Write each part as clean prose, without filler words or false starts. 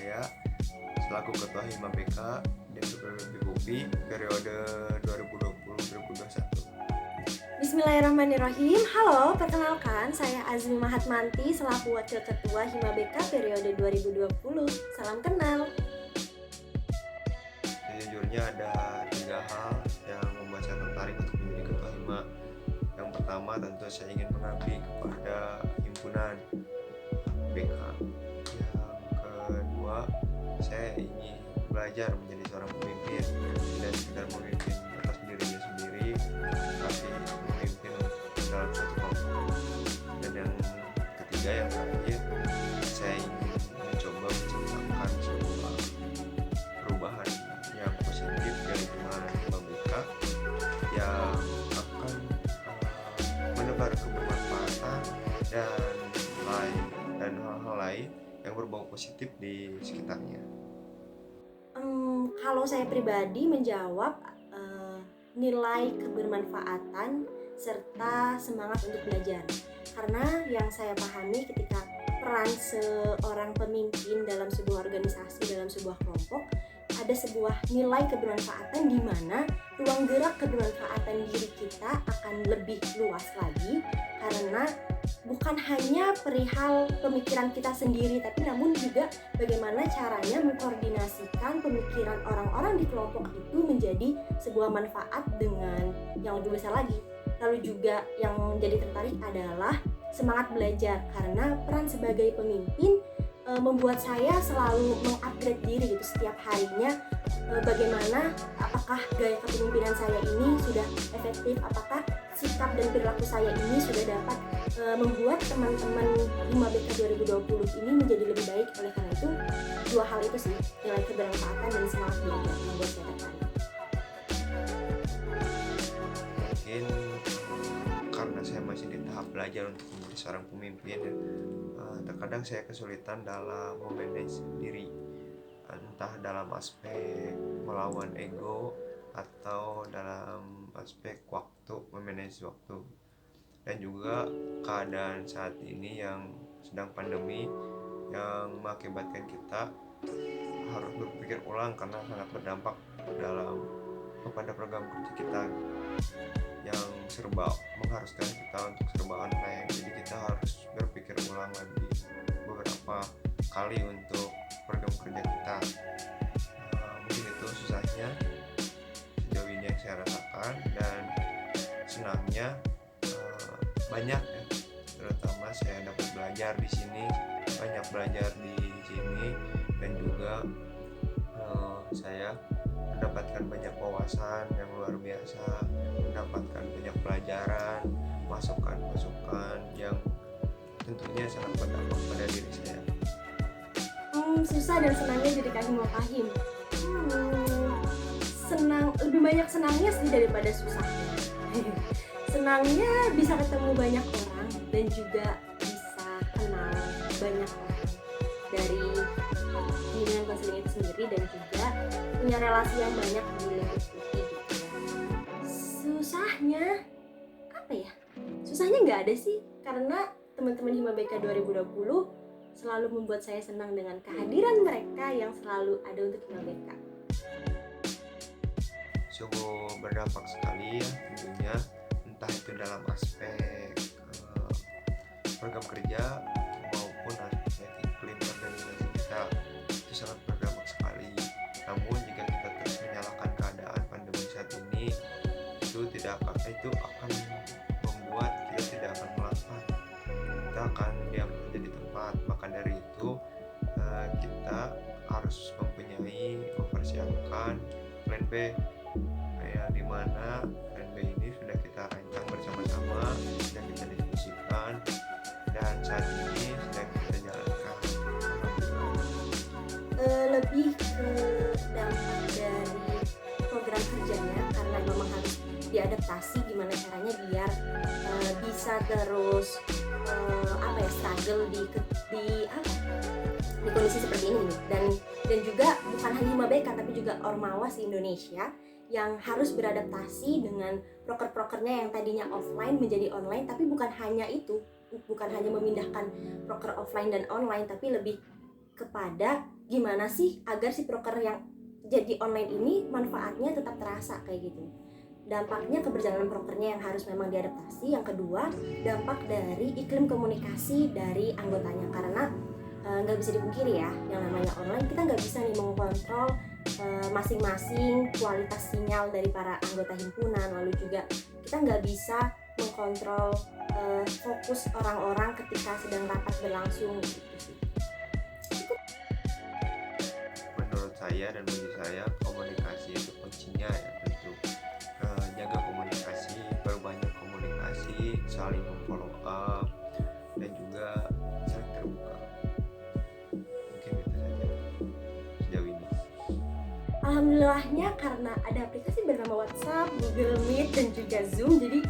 saya selaku Ketua Hima BK DPP periode 2020-2021. Bismillahirrahmanirrahim. Halo, perkenalkan saya Azmi Mahatmanti selaku Wakil Ketua Hima BK periode 2020. Salam kenal. Sejujurnya ada 3 hal yang membuat saya tertarik untuk menjadi Ketua Hima. Yang pertama tentu saya ingin mengabdi kepada himpunan BK. Yang kedua, saya ingin belajar menjadi seorang pemimpin, tidak sekedar memimpin atas dirinya sendiri, tapi memimpin dalam suatu kelompok. Dan yang ketiga, yang terakhir, saya ingin mencoba menciptakan sebuah perubahan yang positif dari lingkungan Hima BK yang akan menebar kebermanfaatan dan hal-hal lain yang berbau positif di sekitarnya. Kalau saya pribadi menjawab nilai kebermanfaatan serta semangat untuk belajar. Karena yang saya pahami ketika peran seorang pemimpin dalam sebuah organisasi, dalam sebuah kelompok, ada sebuah nilai kebermanfaatan di mana ruang gerak kebermanfaatan diri kita akan lebih luas lagi, karena bukan hanya perihal pemikiran kita sendiri, tapi namun juga bagaimana caranya mengkoordinasikan pemikiran orang-orang di kelompok itu menjadi sebuah manfaat dengan yang lebih besar lagi. Lalu juga yang menjadi tertarik adalah semangat belajar, karena peran sebagai pemimpin membuat saya selalu mengupgrade diri gitu setiap harinya. Bagaimana, apakah gaya kepemimpinan saya ini sudah efektif, apakah sikap dan perilaku saya ini sudah dapat membuat teman-teman Hima BK 2020 ini menjadi lebih baik. Oleh karena itu, 2 hal itu sih, nilai kebermanfaatan dan semangat belajar yang membuat saya tertarik. Mungkin karena saya masih di tahap belajar untuk menjadi seorang pemimpin, terkadang saya kesulitan dalam memanage diri, entah dalam aspek melawan ego atau dalam aspek waktu, memanage waktu. Dan juga keadaan saat ini yang sedang pandemi yang mengakibatkan kita harus berpikir ulang karena sangat berdampak kepada program kerja kita yang serba mengharuskan kita untuk serba online. Jadi kita harus berpikir ulang lagi beberapa kali untuk program kerja kita. Mungkin itu susahnya sejauh ini yang saya rasakan, dan senangnya banyak ya, terutama saya dapat belajar di sini, dan juga saya mendapatkan banyak wawasan yang luar biasa, mendapatkan banyak pelajaran, masukan yang tentunya sangat berdampak pada diri saya. Susah dan senangnya jadi Hima Fahim. Lebih banyak senangnya sih daripada susahnya. Senangnya bisa ketemu banyak orang dan juga bisa kenal banyak orang dari bimbingan konseling itu sendiri, dan juga punya relasi yang banyak di lingkup itu. Susahnya apa ya? Susahnya nggak ada sih, karena teman-teman Hima BK 2020 selalu membuat saya senang dengan kehadiran mereka yang selalu ada untuk Hima BK. Sungguh berdampak sekali ya tentunya, entah itu dalam aspek program kerja maupun aspek iklim organisasi kita, itu sangat berdampak sekali. Namun jika kita terus menyalahkan keadaan pandemi saat ini, itu akan membuat kita tidak akan melangkah, kita akan diam menjadi tempat. Maka dari itu kita harus mempersiapkan plan B, yang dimana plan B ini sudah kita rancang bersama-sama, sudah kita diskusikan, dan saat ini sedang kita jalankan. Lebih ke dampak dari program kerjanya, karena memang harus diadaptasi gimana caranya biar bisa terus struggle di kondisi seperti ini. Dan juga bukan hanya Hima BK tapi juga Ormawa se-Indonesia yang harus beradaptasi dengan proker-prokernya yang tadinya offline menjadi online. Tapi bukan hanya itu, bukan hanya memindahkan proker offline dan online, tapi lebih kepada gimana sih agar si proker yang jadi online ini manfaatnya tetap terasa kayak gitu. Dampaknya keberjalanan prokernya yang harus memang diadaptasi. Yang kedua, dampak dari iklim komunikasi dari anggotanya, karena nggak bisa dipungkiri ya, yang namanya online kita nggak bisa nih mengontrol masing-masing kualitas sinyal dari para anggota himpunan, lalu juga kita nggak bisa mengkontrol fokus orang-orang ketika sedang rapat berlangsung gitu sih. Menurut saya dan bagi saya, komunikasi itu kuncinya ya, tentu jaga komunikasi, perbanyak komunikasi, saling follow up, dan juga saling terbuka. Mungkin itu saja sejauh ini. Alhamdulillahnya karena ada aplikasi bernama WhatsApp, Google Meet, dan juga Zoom, jadi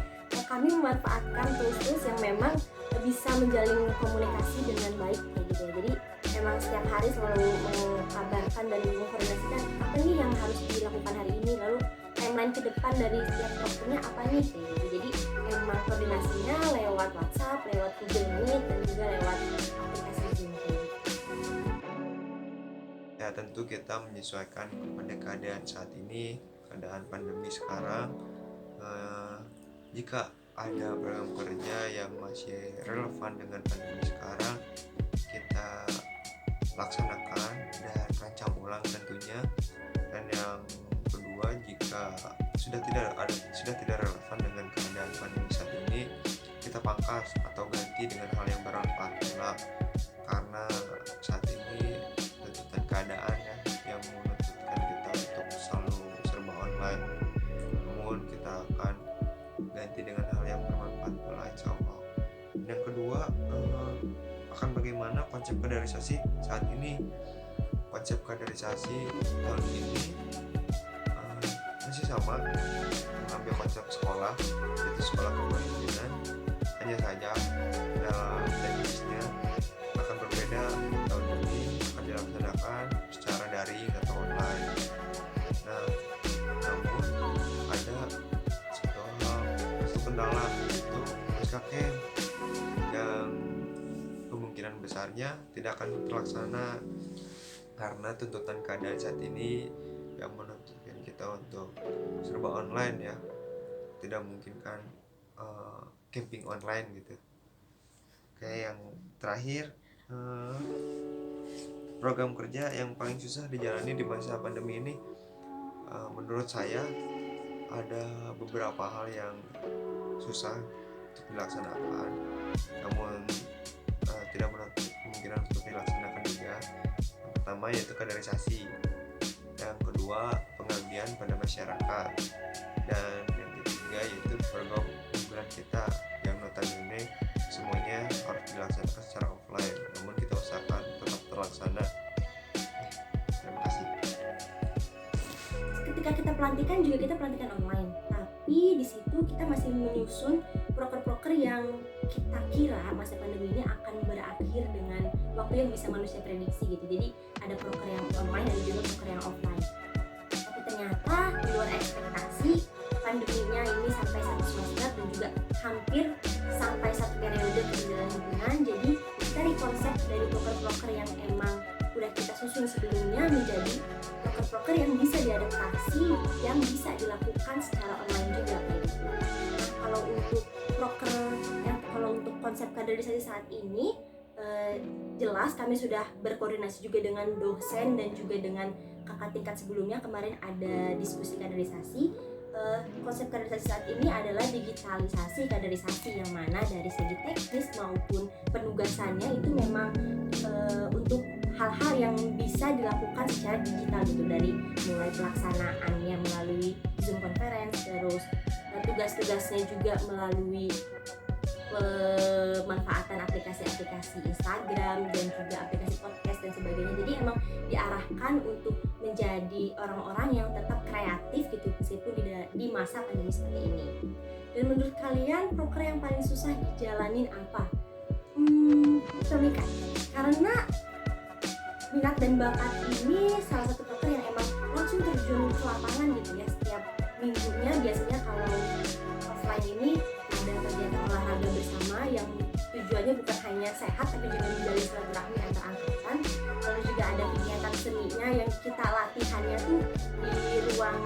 kami memanfaatkan tools-tools yang memang bisa menjalin komunikasi dengan baik kayak gitu ya. Jadi memang setiap hari selalu mengabarkan dan mengkoordinasikan apa nih yang harus dilakukan hari ini, lalu timeline ke depan dari setiap waktunya apa nih kayak gitu. Jadi memang koordinasinya lewat WhatsApp, lewat Google Meet, dan juga lewat aplikasi Zoom kayak gitu. Ya tentu kita menyesuaikan kepada keadaan saat ini, keadaan pandemi sekarang. Jika ada program kerja yang masih relevan dengan pandemi sekarang, kita laksanakan dan rancang ulang tentunya. Dan yang kedua, jika sudah tidak relevan dengan keadaan pandemi saat ini, kita pangkas atau ganti dengan hal yang bermanfaat pula, karena saat ini tuntutan keadaan ya yang menuntutkan kita untuk selalu serba online. Namun kita akan ganti dengan hal yang bermanfaat pula, insya Allah. Yang kedua, akan bagaimana konsep kaderisasi saat ini. Konsep kaderisasi tahun ini masih sama, mengambil konsep sekolah, yaitu sekolah kepemimpinan. Hanya saja dalam teknisnya akan berbeda. Tahun ini akan dilaksanakan secara daring atau online. Namun ada satu kendala, yaitu SKKM yang kemungkinan besarnya tidak akan terlaksana karena tuntutan keadaan saat ini yang menuntutkan kita untuk serba online ya, tidak memungkinkan camping online gitu. Kayak yang terakhir, program kerja yang paling susah dijalani di masa pandemi ini, menurut saya ada beberapa hal yang susah untuk dilaksanakan, namun tidak menutup kemungkinan untuk dilaksanakan juga. Yang pertama yaitu kaderisasi, yang kedua pengabdian pada masyarakat, dan yang ketiga yaitu program unggulan kita yang notabene semuanya harus dilaksanakan secara offline, namun kita usahakan tetap terlaksana. Terima kasih. Ketika kita pelantikan juga kita pelantikan online, tapi di situ kita masih menyusun proker-proker yang kita kira masa pandemi ini akan berakhir dengan waktu yang bisa manusia prediksi gitu. Jadi ada proker yang online dan juga proker yang offline. Tapi ternyata di luar ekspektasi, pandeminya ini sampai 1 semester dan juga hampir sampai 1 periode perjalanan himpunan. Jadi kita konsep dari proker-proker yang emang udah kita susun sebelumnya menjadi proker-proker yang bisa diadaptasi, yang bisa dilakukan secara online juga kayak gitu. Nah, kalau untuk konsep kaderisasi saat ini jelas kami sudah berkoordinasi juga dengan dosen dan juga dengan kakak tingkat sebelumnya. Kemarin ada diskusi kaderisasi. Konsep kaderisasi saat ini adalah digitalisasi kaderisasi, yang mana dari segi teknis maupun penugasannya itu memang untuk hal-hal yang bisa dilakukan secara digital gitu, dari mulai pelaksanaannya melalui Zoom conference, terus tugas-tugasnya juga melalui pemanfaatan aplikasi-aplikasi Instagram dan juga aplikasi podcast dan sebagainya. Jadi emang diarahkan untuk menjadi orang-orang yang tetap kreatif gitu meskipun di masa pandemi seperti ini. Dan menurut kalian proker yang paling susah dijalanin apa? Pernikahan. Karena minat dan bakat ini salah satu proker yang emang langsung terjun ke lapangan gitu ya. Setiap minggunya biasanya kalau offline ini ada kegiatan olahraga bersama yang tujuannya bukan hanya sehat tapi juga menjalin silaturahmi antar angkatan. Lalu juga ada kegiatan seninya yang kita latihannya tuh di ruang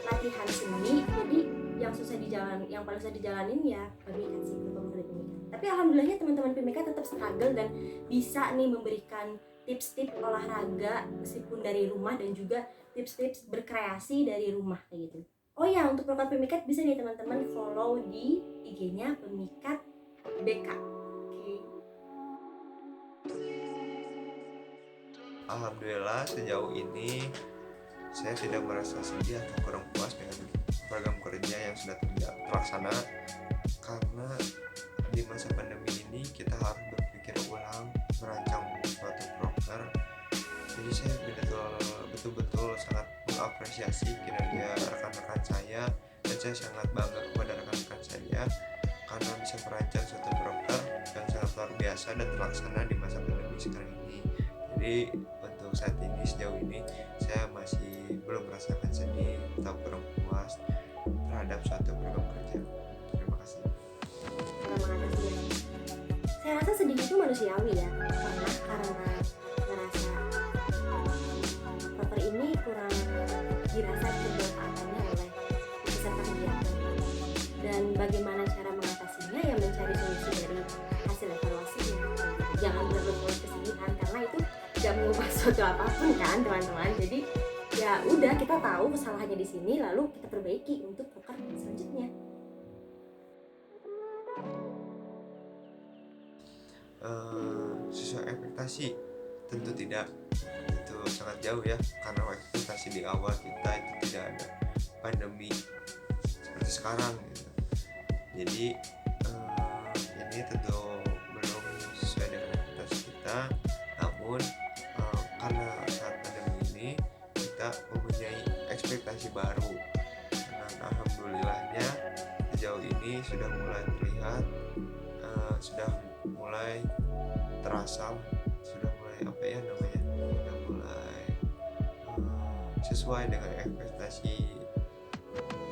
latihan seni. Jadi yang susah dijalan, yang paling susah dijalanin ya pemikat sih, pemikat. Tapi alhamdulillahnya teman-teman pemikat tetap struggle dan bisa nih memberikan tips-tips olahraga meskipun dari rumah dan juga tips-tips berkreasi dari rumah kayak gitu. Oh ya, untuk program pemikat bisa nih teman-teman follow di IG-nya Pemikat BK. Oke. Alhamdulillah sejauh ini saya tidak merasa sedih atau kurang puas dengan program kerja yang sudah terlaksana, karena di masa pandemi ini kita harus berpikir ulang merancang suatu proker. Jadi saya betul-betul sangat mengapresiasi kinerja rekan-rekan saya, dan saya sangat bangga kepada rekan-rekan saya karena bisa merancang suatu proker yang sangat luar biasa dan terlaksana di masa pandemi sekarang ini. Jadi untuk saat ini, sejauh ini saya masih belum merasakan sedih atau kurang puas terhadap suatu program kerja. Terima kasih. Saya rasa sedih itu manusiawi ya, karena ngerasa proker ini kurang dirasa kebermanfaatannya oleh peserta kegiatan. Dan bagaimana cara mengatasinya, ya mencari solusi dari hasil evaluasinya. Jangan berlarut-larut kesedihan, karena itu tidak mengubah suatu apapun kan teman-teman. Jadi ya udah, kita tahu kesalahannya di sini, lalu kita perbaiki untuk proker selanjutnya. Sesuai ekspektasi tentu tidak, itu sangat jauh ya, karena ekspektasi di awal kita itu tidak ada pandemi seperti sekarang gitu. Jadi ini tentu belum sesuai dengan ekspektasi kita, namun karena saat pandemi ini kita mempunyai ekspektasi baru, dan alhamdulillahnya sejauh ini sudah mulai terlihat, sudah mulai terasa, sudah mulai sudah mulai sesuai dengan ekspektasi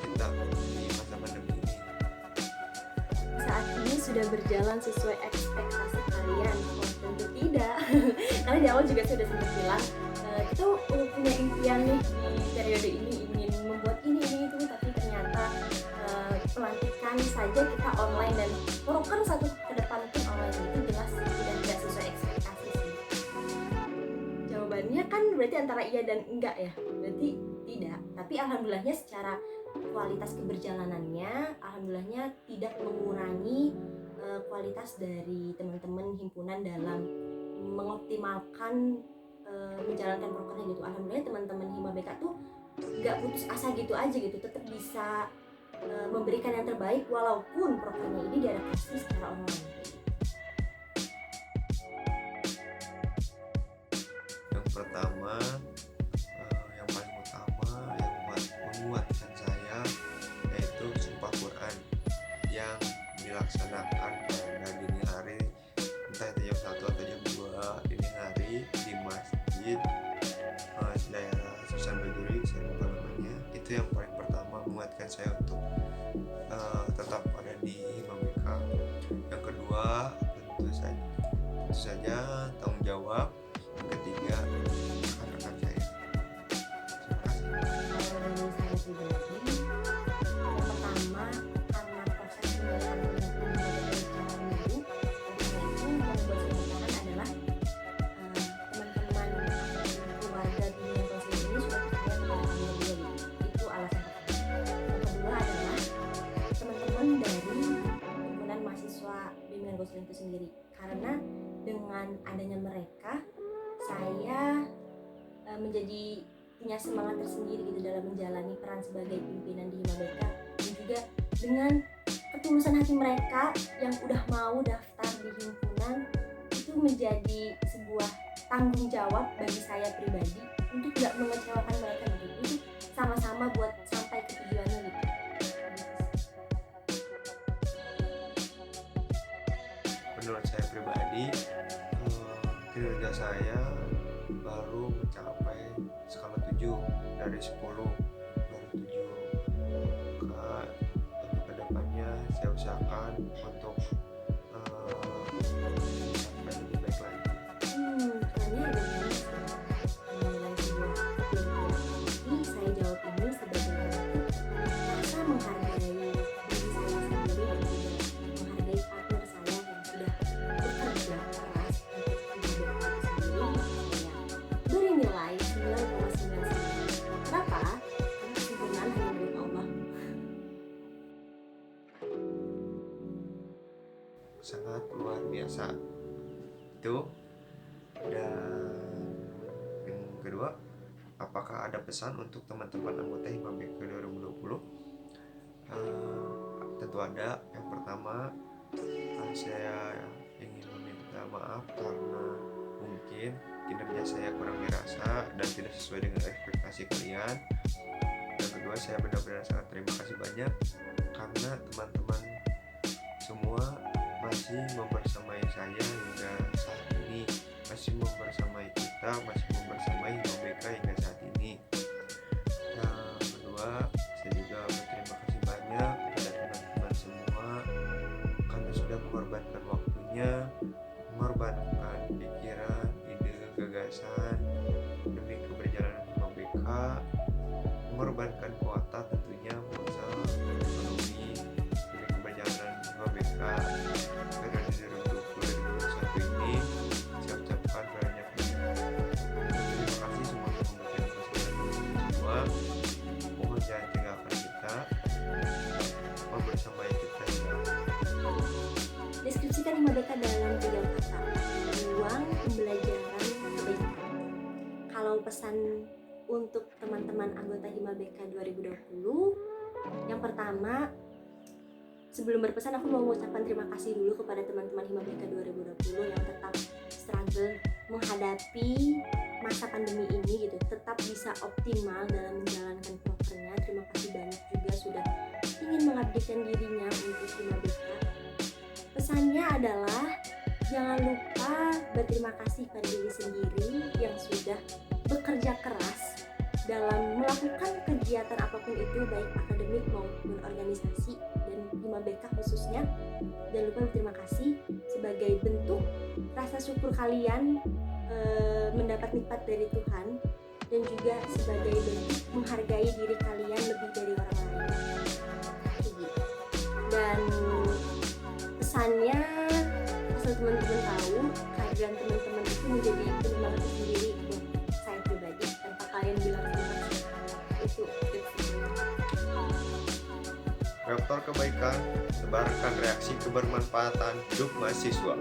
kita di masa pandemi ini. Saat ini sudah berjalan sesuai ekspektasi kalian? Oh, tentu tidak. Karena di awal juga sudah sempat bilang kita punya impian nih di periode ini, ingin membuat ini itu, tapi ternyata pelantikan saja kita online dan proker satu ke depan pun online, itu jelas sudah tidak sesuai ekspektasi sih. Jawabannya kan berarti antara iya dan enggak ya, berarti tidak. Tapi alhamdulillahnya secara kualitas keberjalanannya, alhamdulillahnya tidak mengurangi kualitas dari teman-teman himpunan dalam mengoptimalkan menjalankan prokernya gitu. Alhamdulillah teman-teman Hima BK tuh nggak putus asa gitu aja gitu, tetap bisa memberikan yang terbaik walaupun prokernya ini diadaptasi secara online. Yang pertama, yang paling utama yang menguatkan saya yaitu sumpah Quran yang dilaksanakan pada dini hari, entah itu jam 1 atau jam 2 dini hari di masjid daerah Susan Bajuri, saya lupa namanya. Itu yang paling pertama menguatkan saya untuk tetap ada di Hima BK. Yang kedua tentu saja tanggung jawab. Yang ketiga rekan-rekan saya. Terima kasih. Kalau dari saya pribadi, yang pertama karena proses penyelesaian pemimpin secara minggu, karena itu yang membuat saya bertahan adalah teman-teman keluarga di proses ini sudah percaya kepada kami beliau. Itu alasan pertama. Yang kedua adalah teman-teman dari himpunan mahasiswa bimbingan konseling itu sendiri, karena dengan adanya mereka saya menjadi punya semangat tersendiri gitu dalam menjalani peran sebagai pimpinan di Hima BK, dan juga dengan ketulusan hati mereka yang udah mau daftar di himpunan, itu menjadi sebuah tanggung jawab bagi saya pribadi untuk gak mengecewakan mereka gitu. Itu sama-sama buat sampai ke tujuannya gitu. Menurut saya pribadi, kinerja saya baru mencapai skala 7 dari 10, baru 7. Maka untuk kedepannya saya usahakan untuk sampai lebih baik lagi. Kayaknya ada apakah ada pesan untuk teman-teman anggota Hima BK 2020? Tentu ada. Yang pertama, saya ingin meminta maaf karena mungkin kinerja saya kurang dirasa dan tidak sesuai dengan ekspektasi kalian. Yang kedua, saya benar-benar sangat terima kasih banyak karena teman-teman semua masih membersamai saya hingga saat ini, masih membersamai kita, masih membersamai Hima BK hingga saat ini. Yang kedua, saya juga berterima kasih banyak kepada teman-teman semua karena sudah mengorbankan waktunya, mengorbankan pikiran, ide, gagasan demi keberjalanan Hima BK, mengorbankan kuota tentunya, modal, ekonomi demi keberjalanan Hima BK periode 2020-2021 ini. Saya ucapkan banyak terima kasih semua yang memberikan kesempatan semua. Mohon jangan tinggalkan kita, membersamai kita ya. Deskripsikan Hima BK dalam 3 kata. Ruang pembelajaran kebaikan. Kalau pesan untuk teman-teman anggota Hima BK 2020, yang pertama, sebelum berpesan aku mau mengucapkan terima kasih dulu kepada teman-teman Hima BK 2020 yang tetap struggle menghadapi masa pandemi ini gitu, tetap bisa optimal dalam menjalankan prokernya. Terima kasih banyak juga sudah ingin mengabdikan dirinya untuk Hima BK. Pesannya adalah jangan lupa berterima kasih pada diri sendiri yang sudah bekerja keras dalam melakukan kegiatan apapun itu, baik akademik maupun organisasi, dan Hima BK khususnya. Jangan lupa berterima kasih sebagai bentuk rasa syukur kalian mendapat nikmat dari Tuhan, dan juga sebagai bentuk menghargai diri kalian lebih dari orang lain. Dan pesannya, asal teman-teman tahu, kehadiran teman-teman itu menjadi penyemangat sendiri buat saya pribadi. Tanpa kalian bilang terima kasih, itu Reaktor kebaikan, sebarkan reaksi kebermanfaatan hidup mahasiswa.